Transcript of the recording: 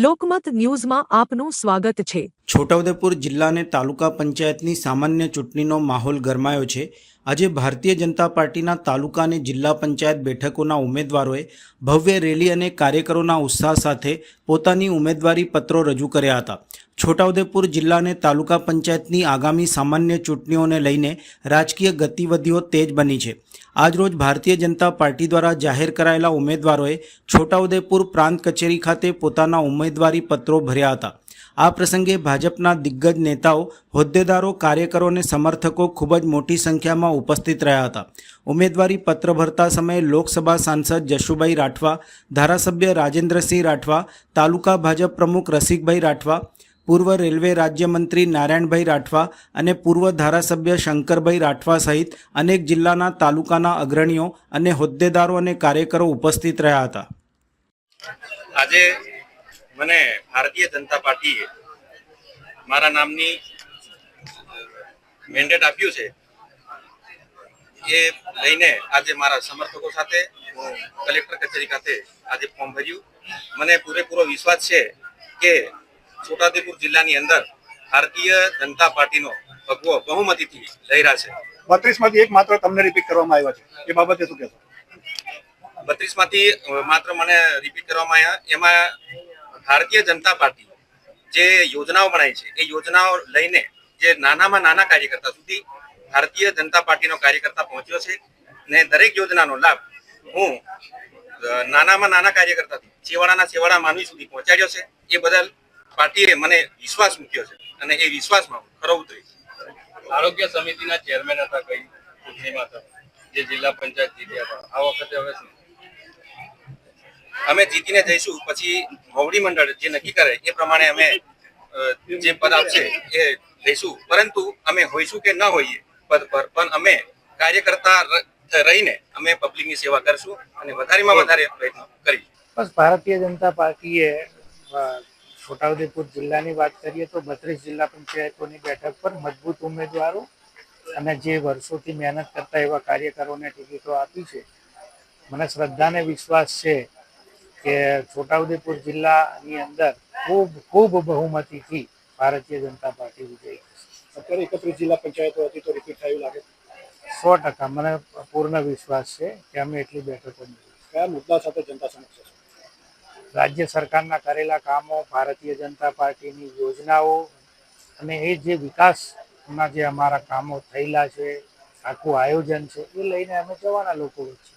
લોકમત ન્યૂઝમાં આપનું સ્વાગત છે। છોટાઉદેપુર જિલ્લાને તાલુકા પંચાયતની સામાન્ય ચૂંટણીનો માહોલ ગરમાયો છે। આજે ભારતીય જનતા પાર્ટીના તાલુકા અને જિલ્લા પંચાયત બેઠકોના ઉમેદવારોએ ભવ્ય રેલી અને કાર્યકરોના ઉત્સાહ સાથે પોતાની ઉમેદવારી પત્રો રજૂ કર્યા હતા। છોટાઉદેપુર જિલ્લા અને તાલુકા પંચાયતની આગામી સામાન્ય ચૂંટણીઓને લઈને રાજકીય ગતિવિધિઓ તેજ બની છે। આજરોજ ભારતીય જનતા પાર્ટી દ્વારા જાહેર કરાયેલા ઉમેદવારોએ છોટાઉદેપુર પ્રાંત કચેરી ખાતે પોતાના ઉમેદવારી પત્રો ભર્યા હતા। આ પ્રસંગે ભાજપના દિગ્ગજ નેતાઓ, હોદ્દેદારો, કાર્યકરો અને સમર્થકો ખૂબ જ મોટી સંખ્યામાં ઉપસ્થિત રહ્યા હતા। ઉમેદવારી પત્ર ભરતા સમયે લોકસભા સાંસદ જશુભાઈ રાઠવા, ધારાસભ્ય રાજેન્દ્રસિંહ રાઠવા, તાલુકા ભાજપ પ્રમુખ રસિકભાઈ રાઠવા, પૂર્વ રેલવે રાજ્યમંત્રી નારાયણભાઈ રાઠવા અને પૂર્વ ધારાસભ્ય શંકરભાઈ રાઠવા સહિત અનેક જિલ્લાના તાલુકાના અગ્રણીઓ અને હોદ્દેદારો અને કાર્યકરો ઉપસ્થિત રહ્યા હતા। આજે મને ભારતીય જનતા પાર્ટીએ મારા નામની મેન્ડેટ આપ્યું છે એ લઈને આજે મારા સમર્થકો સાથે હું કલેક્ટર કચેરી ખાતે આજે ફોર્મ ભર્યું। મને પૂરેપૂરો વિશ્વાસ છે કે છોટાઉદેપુર જિલ્લાની અંદર ભારતીય જનતા પાર્ટીનો ભગવો બહુમતીથી લઈ રહ્યા છે। 32 માંથી એક માત્ર તમને રિપીટ કરવામાં આવ્યા છે, એ બાબતે શું કહેશો? 32 માંથી માત્ર મને રિપીટ કરવામાં આવ્યા। એમાં ભારતીય જનતા પાર્ટી જે યોજનાઓ બનાવી છે એ યોજનાઓ લઈને જે નાનામાં નાના કાર્યકર્તા સુધી ભારતીય જનતા પાર્ટીનો કાર્યકર્તા પહોંચ્યો છે ને દરેક યોજનાનો લાભ હું નાનામાં નાના કાર્યકર્તાથી છેવાડાના છેવાડા માનવી સુધી પહોંચાડ્યો છે। એ બદલ પાર્ટીએ મને વિશ્વાસ મૂક્યો છે અને એ વિશ્વાસમાં ખરો ઉતરીશ। આરોગ્ય સમિતિના ચેરમેન હતા કઈ ચૂંટણીમાં હતા, જે જિલ્લા પંચાયત જીત્યા હતા, આ વખતે હવે શું? અમે જીતીને જઈશું, પછી મોવડી મંડળ જે નક્કી કરે એ પ્રમાણે અમે જે પદ આપશે એ લઈશું। પરંતુ અમે હોઈશું કે ન હોઈએ પદ પર, પણ અમે કાર્યકર્તા રહીને અમે પબ્લિકની સેવા કરશું અને વધારેમાં વધારે પ્રયત્ન કરીશું। બસ ભારતીય જનતા પાર્ટીએ છોટાઉદેપુર જિલ્લાની વાત કરીએ તો 32 જિલ્લા પંચાયતોની બેઠક પર મજબૂત ઉમેદવારો અને જે વર્ષોથી મહેનત કરતા એવા કાર્યકરોને ટિકિટો આપી છે। મને શ્રદ્ધાને વિશ્વાસ છે કે છોટાઉદેપુર જિલ્લાની અંદર ખૂબ બહુમતીથી ભારતીય જનતા પાર્ટી વિજયી થશે। અત્યારે 31 જિલ્લા પંચાયતો હતી તો રિપીટ થયું લાગે? 100% મને પૂર્ણ વિશ્વાસ છે કે અમે એટલી બેઠકો મેળવીશું। કયા મુદ્દા સાથે જનતા સમક્ષ? રાજ્ય સરકારના કરેલા કામો, ભારતીય જનતા પાર્ટીની યોજનાઓ અને એ જે વિકાસના જે અમારા કામો થયેલા છે, આખું આયોજન છે, એ લઈને અમે જવાના લોકો વચ્ચે।